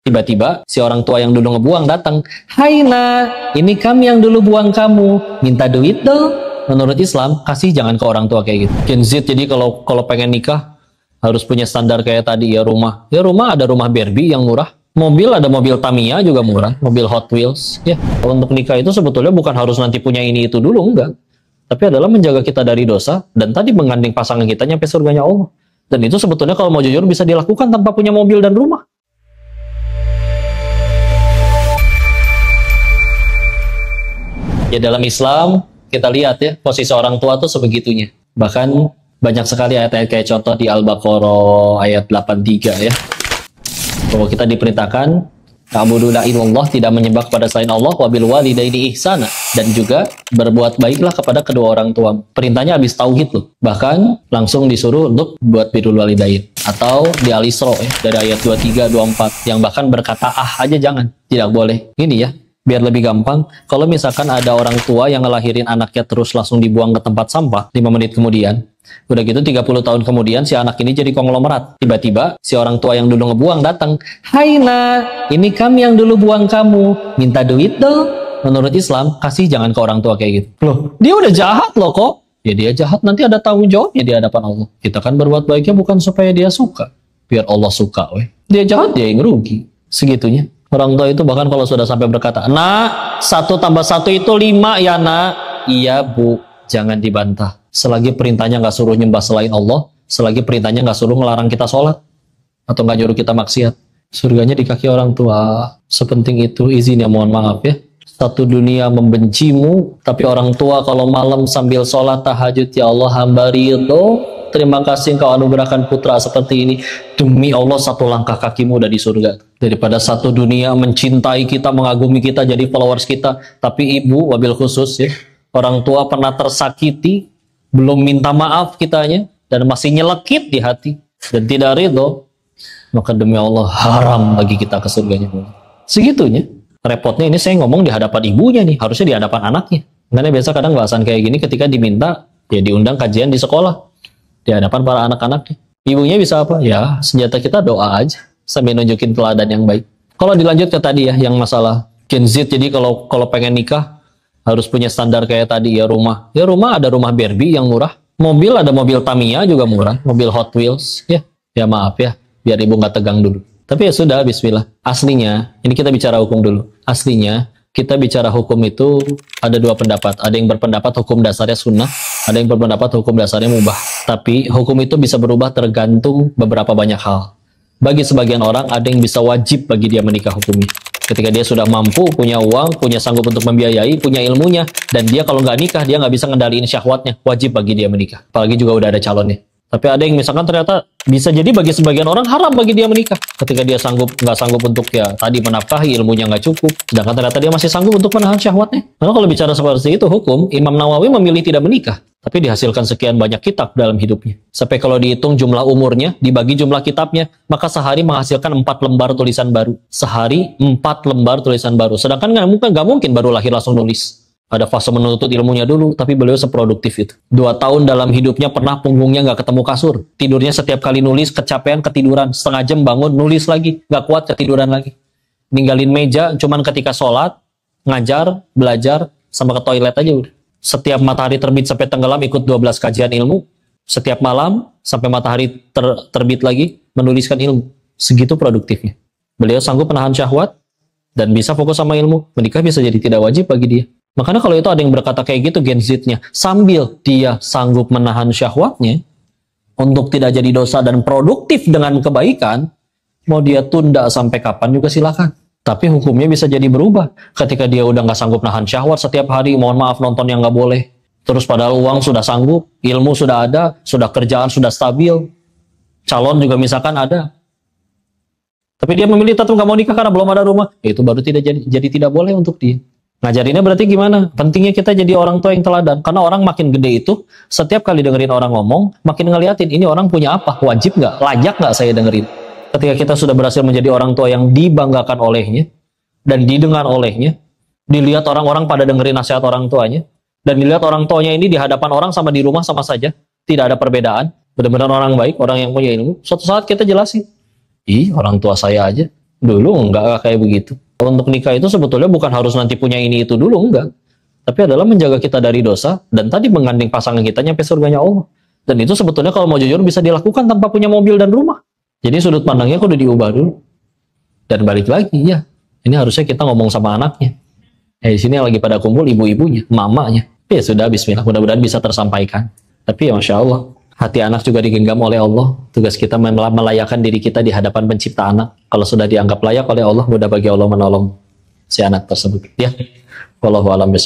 Tiba-tiba si orang tua yang dulu ngebuang datang. Hai nak, ini kami yang dulu buang kamu. Minta duit dong. Menurut Islam, kasih jangan ke orang tua kayak gitu. Gen Z jadi kalau pengen nikah harus punya standar kayak tadi ya rumah. Ya rumah ada rumah Barbie yang murah. Mobil ada mobil Tamiya juga murah. Mobil Hot Wheels. Ya untuk nikah itu sebetulnya bukan harus nanti punya ini itu dulu, enggak. Tapi adalah menjaga kita dari dosa dan tadi menggandeng pasangan kita nyampe surganya Allah. Dan itu sebetulnya kalau mau jujur bisa dilakukan tanpa punya mobil dan rumah. Ya dalam Islam kita lihat ya posisi orang tua tuh sebegitunya. Bahkan banyak sekali ayat-ayat kayak contoh di Al-Baqarah ayat 83 ya. Bahwa kita diperintahkan ta'budu la ilallah, tidak menyembah kepada selain Allah, wa bil walidaini ihsana, dan juga berbuat baiklah kepada kedua orang tua. Perintahnya habis tauhid loh. Bahkan langsung disuruh untuk buat birrul walidain. Atau di Al-Isra ya, dari ayat 23 24 yang bahkan berkata aja jangan, tidak boleh. Ini ya, biar lebih gampang, kalau misalkan ada orang tua yang ngelahirin anaknya terus langsung dibuang ke tempat sampah 5 menit kemudian, udah gitu 30 tahun kemudian si anak ini jadi konglomerat. Tiba-tiba si orang tua yang dulu ngebuang datang. Hai nak, ini kami yang dulu buang kamu. Minta duit dong. Menurut Islam, kasih jangan ke orang tua kayak gitu. Loh, dia udah jahat loh kok. Ya dia jahat, nanti ada tanggung jawabnya di hadapan Allah. Kita kan berbuat baiknya bukan supaya dia suka, biar Allah suka weh. Dia jahat, dia yang rugi. Segitunya. Orang tua itu bahkan kalau sudah sampai berkata, nak, 1 tambah 1 itu 5 ya nak. Iya bu, jangan dibantah. Selagi perintahnya nggak suruh nyembah selain Allah, selagi perintahnya nggak suruh ngelarang kita sholat, atau nggak nyuruh kita maksiat, surganya di kaki orang tua. Sepenting itu, izin ya mohon maaf ya. Satu dunia membencimu, tapi orang tua kalau malam sambil sholat tahajud, ya Allah hamba ridho. Terima kasih engkau anugerahkan putra seperti ini. Demi Allah 1 langkah kakimu udah di surga. Daripada satu dunia mencintai kita, mengagumi kita, jadi followers kita. Tapi ibu, wabil khusus ya, orang tua pernah tersakiti, belum minta maaf kitanya, dan masih nyelekit di hati, dan tidak ridho, maka demi Allah haram bagi kita ke surganya. Segitunya. Repotnya ini saya ngomong di hadapan ibunya nih, harusnya di hadapan anaknya. Karena biasa kadang bahasan kayak gini ketika diminta, ya diundang kajian di sekolah. Di hadapan para anak-anaknya. Ibunya bisa apa? Ya, senjata kita doa aja. Sambil nunjukin teladan yang baik. Kalau dilanjut ke tadi ya, yang masalah Gen Z, jadi kalau pengen nikah, harus punya standar kayak tadi ya rumah. Ya rumah ada rumah Barbie yang murah. Mobil ada mobil Tamiya juga murah. Mobil Hot Wheels. Ya maaf ya, biar ibu nggak tegang dulu. Tapi ya sudah, bismillah. Aslinya, ini kita bicara hukum dulu. Aslinya, kita bicara hukum itu ada 2 pendapat. Ada yang berpendapat hukum dasarnya sunnah, ada yang berpendapat hukum dasarnya mubah. Tapi hukum itu bisa berubah tergantung beberapa banyak hal. Bagi sebagian orang ada yang bisa wajib bagi dia menikah hukumnya. Ketika dia sudah mampu, punya uang, punya sanggup untuk membiayai, punya ilmunya, dan dia kalau nggak nikah dia nggak bisa ngendaliin syahwatnya, wajib bagi dia menikah. Apalagi juga udah ada calonnya. Tapi ada yang misalkan ternyata bisa jadi bagi sebagian orang haram bagi dia menikah. Ketika dia nggak sanggup untuk ya tadi menafkahi, ilmunya nggak cukup. Sedangkan ternyata dia masih sanggup untuk menahan syahwatnya. Karena kalau bicara seperti itu hukum, Imam Nawawi memilih tidak menikah. Tapi dihasilkan sekian banyak kitab dalam hidupnya. Sampai kalau dihitung jumlah umurnya, dibagi jumlah kitabnya, maka sehari menghasilkan 4 lembar tulisan baru. Sehari 4 lembar tulisan baru. Sedangkan nggak mungkin baru lahir langsung nulis. Ada fase menuntut ilmunya dulu, tapi beliau seproduktif itu. 2 tahun dalam hidupnya pernah punggungnya nggak ketemu kasur. Tidurnya setiap kali nulis, kecapean, ketiduran. Setengah jam bangun, nulis lagi. Nggak kuat, ketiduran lagi. Ninggalin meja, cuman ketika sholat, ngajar, belajar, sama ke toilet aja udah. Setiap matahari terbit sampai tenggelam, ikut 12 kajian ilmu. Setiap malam, sampai matahari terbit lagi, menuliskan ilmu. Segitu produktifnya. Beliau sanggup menahan syahwat, dan bisa fokus sama ilmu. Menikah bisa jadi tidak wajib bagi dia. Makanya kalau itu ada yang berkata kayak gitu Gen Z-nya, sambil dia sanggup menahan syahwatnya untuk tidak jadi dosa dan produktif dengan kebaikan, mau dia tunda sampai kapan juga silakan. Tapi hukumnya bisa jadi berubah. Ketika dia udah nggak sanggup nahan syahwat setiap hari, mohon maaf nonton yang nggak boleh. Terus padahal uang sudah sanggup, ilmu sudah ada, sudah kerjaan sudah stabil, calon juga misalkan ada. Tapi dia memilih tetap nggak mau nikah karena belum ada rumah, ya itu baru jadi tidak boleh untuk dia. Ngajarinnya berarti gimana? Pentingnya kita jadi orang tua yang teladan. Karena orang makin gede itu, setiap kali dengerin orang ngomong, makin ngeliatin, ini orang punya apa? Wajib nggak? Layak nggak saya dengerin? Ketika kita sudah berhasil menjadi orang tua yang dibanggakan olehnya, dan didengar olehnya, dilihat orang-orang pada dengerin nasihat orang tuanya, dan dilihat orang tuanya ini di hadapan orang sama di rumah sama saja, tidak ada perbedaan, benar-benar orang baik, orang yang punya ilmu, suatu saat kita jelasin, ih orang tua saya aja, Dulu enggak kayak begitu. Untuk nikah itu sebetulnya bukan harus nanti punya ini itu dulu, enggak. Tapi adalah menjaga kita dari dosa, dan tadi menggandeng pasangan kita nyampe surganya Allah. Dan itu sebetulnya kalau mau jujur bisa dilakukan tanpa punya mobil dan rumah. Jadi sudut pandangnya kudu diubah dulu. Dan balik lagi, ya. Ini harusnya kita ngomong sama anaknya. Di sini lagi pada kumpul ibu-ibunya, mamanya. Ya sudah, bismillah. Mudah-mudahan bisa tersampaikan. Tapi ya Masya Allah, hati anak juga digenggam oleh Allah. Tugas kita melayakkan diri kita di hadapan pencipta anak. Kalau sudah dianggap layak oleh Allah, mudah bagi Allah menolong si anak tersebut. Ya, wallahu a'lam bishawab.